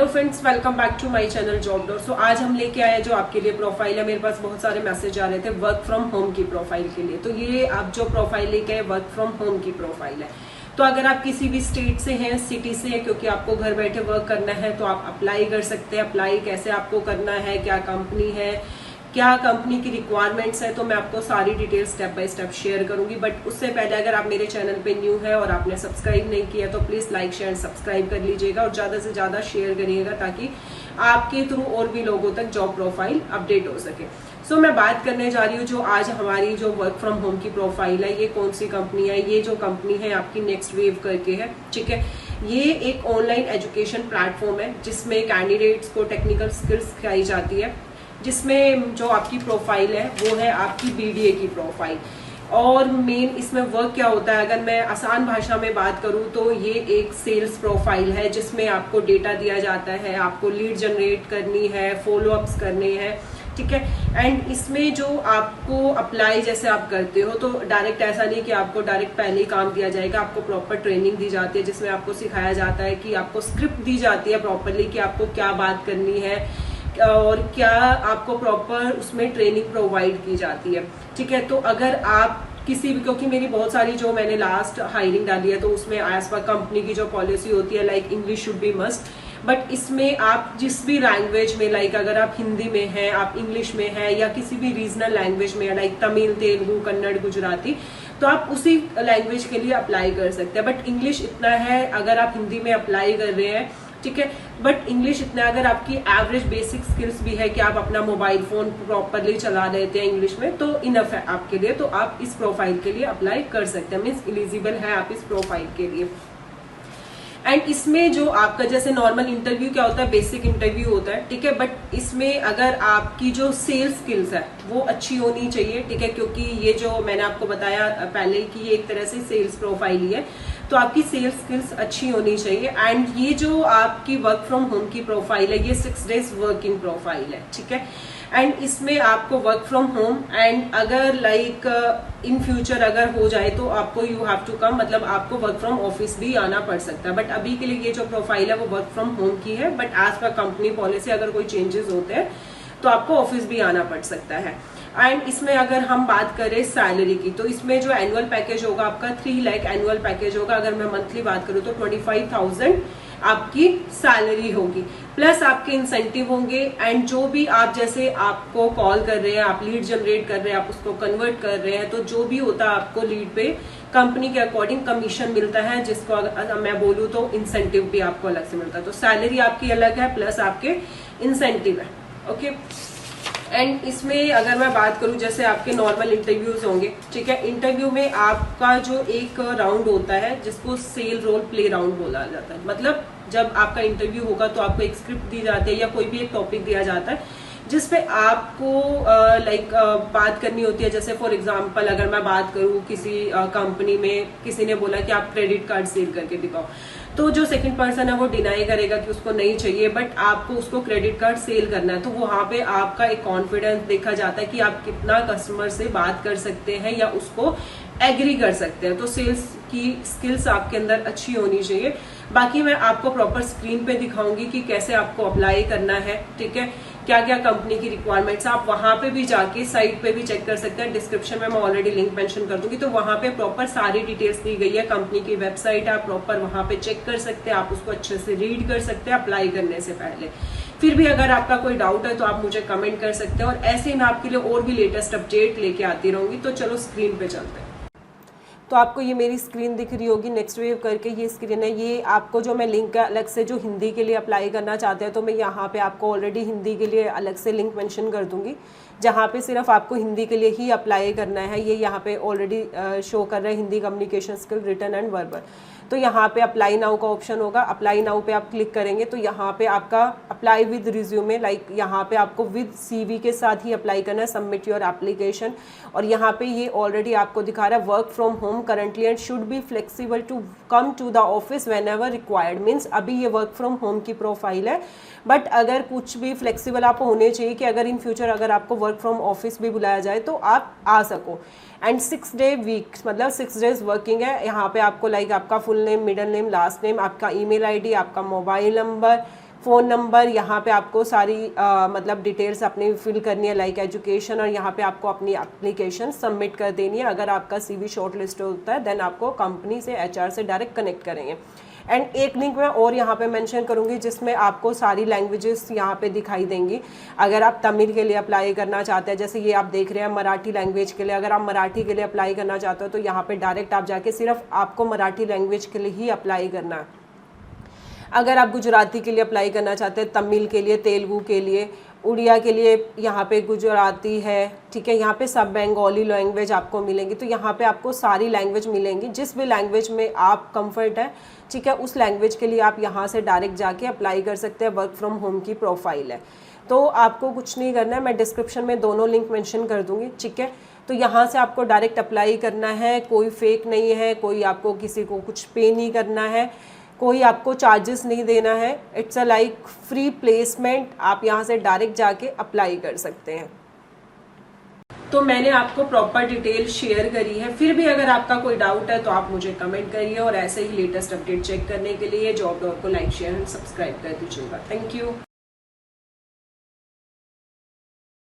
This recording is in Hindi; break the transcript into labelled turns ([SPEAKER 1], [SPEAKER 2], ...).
[SPEAKER 1] Hello friends, welcome back to my channel job dot. So आज हम लेके आए जो आपके लिए प्रोफाइल है। मेरे पास बहुत सारे मैसेज आ रहे थे वर्क फ्रॉम होम की प्रोफाइल के लिए। तो ये आप जो प्रोफाइल लेके आए वर्क फ्रॉम होम की प्रोफाइल है। तो अगर आप किसी भी स्टेट से हैं, सिटी से हैं, क्योंकि आपको घर बैठे वर्क करना है तो आप अप्लाई कर सकते हैं। अप्लाई कैसे आपको करना है, क्या कंपनी है, क्या कंपनी की रिक्वायरमेंट्स है, तो मैं आपको सारी detail step by step share करूंगी। बट उससे पहले अगर आप मेरे चैनल पे न्यू है और आपने सब्सक्राइब नहीं किया तो प्लीज लाइक शेयर सब्सक्राइब कर लीजिएगा और ज्यादा से ज्यादा शेयर करिएगा ताकि आपके थ्रू और भी लोगों तक जॉब प्रोफाइल अपडेट हो सके। सो मैं बात करने जा रही हूँ जो आज हमारी जो वर्क फ्रॉम होम की प्रोफाइल है, ये कौन सी कंपनी है। ये जो कंपनी है आपकी नेक्स्ट वेव करके है, ठीक है। ये एक ऑनलाइन एजुकेशन प्लेटफॉर्म है जिसमें कैंडिडेट्स को टेक्निकल स्किल्स सिखाई जाती है। जिसमें जो आपकी प्रोफाइल है वो है आपकी बीडीए की प्रोफाइल। और मेन इसमें वर्क क्या होता है, अगर मैं आसान भाषा में बात करूं तो ये एक सेल्स प्रोफाइल है जिसमें आपको डेटा दिया जाता है, आपको लीड जनरेट करनी है, फॉलो अप्स करने हैं, ठीक है। एंड इसमें जो आपको अप्लाई जैसे आप करते हो तो डायरेक्ट ऐसा नहीं कि आपको डायरेक्ट पहले ही काम दिया जाएगा। आपको प्रॉपर ट्रेनिंग दी जाती है जिसमें आपको सिखाया जाता है कि आपको स्क्रिप्ट दी जाती है प्रॉपरली कि आपको क्या बात करनी है और क्या आपको प्रॉपर उसमें ट्रेनिंग प्रोवाइड की जाती है, ठीक है। तो अगर आप किसी भी, क्योंकि मेरी बहुत सारी जो मैंने लास्ट हायरिंग डाली है तो उसमें एज पर कंपनी की जो पॉलिसी होती है like English should be must. But इसमें आप जिस भी लैंग्वेज में, लाइक अगर आप हिंदी में हैं, आप इंग्लिश में हैं या किसी भी रीजनल लैंग्वेज में लाइक तमिल, तेलुगु, कन्नड़, गुजराती, तो आप उसी लैंग्वेज के लिए अप्लाई कर सकते हैं। बट इंग्लिश इतना है अगर आप हिंदी में अप्लाई कर रहे हैं, ठीक है। बट इंग्लिश इतना अगर आपकी एवरेज बेसिक स्किल्स भी है कि आप अपना मोबाइल फोन प्रॉपरली चला लेते हैं इंग्लिश में, तो इनफ है आपके लिए। तो आप इस प्रोफाइल के लिए अप्लाई कर सकते हैं, मीन्स एलिजिबल है आप इस प्रोफाइल के लिए। एंड इसमें जो आपका जैसे नॉर्मल इंटरव्यू क्या होता है, बेसिक इंटरव्यू होता है, ठीक है। बट इसमें अगर आपकी जो सेल्स स्किल्स है वो अच्छी होनी चाहिए, ठीक है। क्योंकि ये जो मैंने आपको बताया पहले कि ये एक तरह से सेल्स प्रोफाइल ही है, तो आपकी सेल्स स्किल्स अच्छी होनी चाहिए। एंड ये जो आपकी वर्क फ्रॉम होम की प्रोफाइल है ये 6 डेज वर्किंग प्रोफाइल है, ठीक है। एंड इसमें आपको वर्क फ्रॉम होम एंड अगर लाइक इन फ्यूचर अगर हो जाए तो आपको यू हैव टू कम, मतलब आपको वर्क फ्रॉम ऑफिस भी आना पड़ सकता है। बट अभी के लिए ये जो प्रोफाइल है वो वर्क फ्रॉम होम की है। बट एज पर कंपनी पॉलिसी अगर कोई चेंजेस होते हैं तो आपको ऑफिस भी आना पड़ सकता है। एंड इसमें अगर हम बात करें सैलरी की तो इसमें जो एनुअल पैकेज होगा आपका 3 लाख एनुअल पैकेज होगा। अगर मैं मंथली बात करूं तो 25,000 आपकी सैलरी होगी, प्लस आपके इंसेंटिव होंगे। एंड जो भी आप जैसे आपको कॉल कर रहे हैं, आप लीड जनरेट कर रहे हैं, आप उसको कन्वर्ट कर रहे हैं, तो जो भी होता है आपको लीड पे कंपनी के अकॉर्डिंग कमीशन मिलता है, जिसको अगर मैं बोलूँ तो इंसेंटिव भी आपको अलग से मिलता है। तो सैलरी आपकी अलग है प्लस आपके इंसेंटिव है, ओके। एंड इसमें अगर मैं बात करूं जैसे आपके नॉर्मल इंटरव्यूज होंगे, ठीक है। इंटरव्यू में आपका जो एक राउंड होता है जिसको सेल रोल प्ले राउंड बोला जाता है। मतलब जब आपका इंटरव्यू होगा तो आपको एक स्क्रिप्ट दी जाती है या कोई भी एक टॉपिक दिया जाता है जिसपे आपको बात करनी होती है। जैसे फॉर एग्जांपल अगर मैं बात करूं किसी कंपनी में किसी ने बोला कि आप क्रेडिट कार्ड सेल करके दिखाओ, तो जो सेकंड पर्सन है वो डिनाई करेगा कि उसको नहीं चाहिए, बट आपको उसको क्रेडिट कार्ड सेल करना है। तो वहां पे आपका एक कॉन्फिडेंस देखा जाता है कि आप कितना कस्टमर से बात कर सकते हैं या उसको एग्री कर सकते हैं। तो सेल्स की स्किल्स आपके अंदर अच्छी होनी चाहिए। बाकी मैं आपको प्रॉपर स्क्रीन पे दिखाऊंगी कि कैसे आपको अप्लाई करना है, ठीक है। क्या क्या कंपनी की रिक्वायरमेंट्स, आप वहां पे भी जाके साइट पे भी चेक कर सकते हैं। डिस्क्रिप्शन में मैं ऑलरेडी लिंक मेंशन कर दूंगी, तो वहां पे प्रॉपर सारी डिटेल्स दी गई है। कंपनी की वेबसाइट आप प्रॉपर वहां पे चेक कर सकते हैं, आप उसको अच्छे से रीड कर सकते हैं अप्लाई करने से पहले। फिर भी अगर आपका कोई डाउट है तो आप मुझे कमेंट कर सकते हैं और ऐसे ही मैं आपके लिए और भी लेटेस्ट अपडेट लेके आती रहूंगी। तो चलो स्क्रीन पे चलते हैं। तो आपको ये मेरी स्क्रीन दिख रही होगी नेक्स्ट वेव करके, ये स्क्रीन है। ये आपको जो मैं लिंक अलग से जो हिंदी के लिए अप्लाई करना चाहते हैं तो मैं यहाँ पे आपको ऑलरेडी हिंदी के लिए अलग से लिंक मेंशन कर दूंगी, जहाँ पे सिर्फ आपको हिंदी के लिए ही अप्लाई करना है। ये यहाँ पे ऑलरेडी शो कर रहा है Hindi communication skill written and verbal. तो यहाँ पे अप्लाई नाउ का ऑप्शन होगा, अप्लाई नाउ पे आप क्लिक करेंगे तो यहाँ पे आपका अप्लाई विद रिज्यूमे, लाइक यहाँ पे आपको विद सीवी के साथ ही अप्लाई करना है, सबमिट योर एप्लीकेशन। और यहाँ पे ये ऑलरेडी आपको दिखा रहा है work from home currently and should be flexible to come to the office whenever required. Means अभी ये वर्क फ्रॉम होम की प्रोफाइल है, बट अगर कुछ भी फ्लेक्सिबल आप होने चाहिए कि अगर इन फ्यूचर अगर आपको वर्क फ्रॉम ऑफिस भी बुलाया जाए तो आप आ सको। एंड 6 डे वीक मतलब 6 डेज वर्किंग है। यहाँ पे आपको लाइक आपका full name, middle name, last name, आपका ईमेल आईडी, आपका मोबाइल नंबर, फ़ोन नंबर, यहाँ पे आपको सारी मतलब डिटेल्स अपनी फिल करनी है लाइक एजुकेशन, और यहाँ पे आपको अपनी एप्लीकेशन सबमिट कर देनी है। अगर आपका CV शॉर्ट लिस्ट होता है देन आपको कंपनी से HR से डायरेक्ट कनेक्ट करेंगे। एंड एक लिंक मैं और यहाँ पे मेंशन करूँगी जिसमें आपको सारी लैंग्वेजेस यहाँ पे दिखाई देंगी। अगर आप तमिल के लिए अप्लाई करना चाहते हैं, जैसे ये आप देख रहे हैं मराठी लैंग्वेज के लिए, अगर आप मराठी के लिए अप्लाई करना चाहते हो तो यहाँ पे डायरेक्ट आप जाके सिर्फ आपको मराठी लैंग्वेज के लिए ही अप्लाई करना है। अगर आप गुजराती के लिए अप्लाई करना चाहते हैं, तमिल के लिए, तेलुगु के लिए, उड़िया के लिए यहाँ पे गुजराती है, ठीक है, यहाँ पे सब बंगाली लैंग्वेज आपको मिलेंगी। तो यहाँ पे आपको सारी लैंग्वेज मिलेंगी, जिस भी लैंग्वेज में आप कंफर्ट है, ठीक है, उस लैंग्वेज के लिए आप यहाँ से डायरेक्ट जाके अप्लाई कर सकते हैं। वर्क फ्रॉम होम की प्रोफाइल है, तो आपको कुछ नहीं करना है, मैं डिस्क्रिप्शन में दोनों लिंक मेंशन कर दूंगी, ठीक है। तो यहाँ से आपको डायरेक्ट अप्लाई करना है, कोई फेक नहीं है, कोई आपको किसी को कुछ पे नहीं करना है, कोई आपको चार्जेस नहीं देना है। It's a like free placement, आप यहाँ से डायरेक्ट जाके अप्लाई कर सकते हैं। तो मैंने आपको प्रॉपर डिटेल शेयर करी है। फिर भी अगर आपका कोई डाउट है तो आप मुझे कमेंट करिए, और ऐसे ही लेटेस्ट अपडेट चेक करने के लिए जॉब डॉट को लाइक, शेयर एंड सब्सक्राइब कर दीजिएगा। Thank you.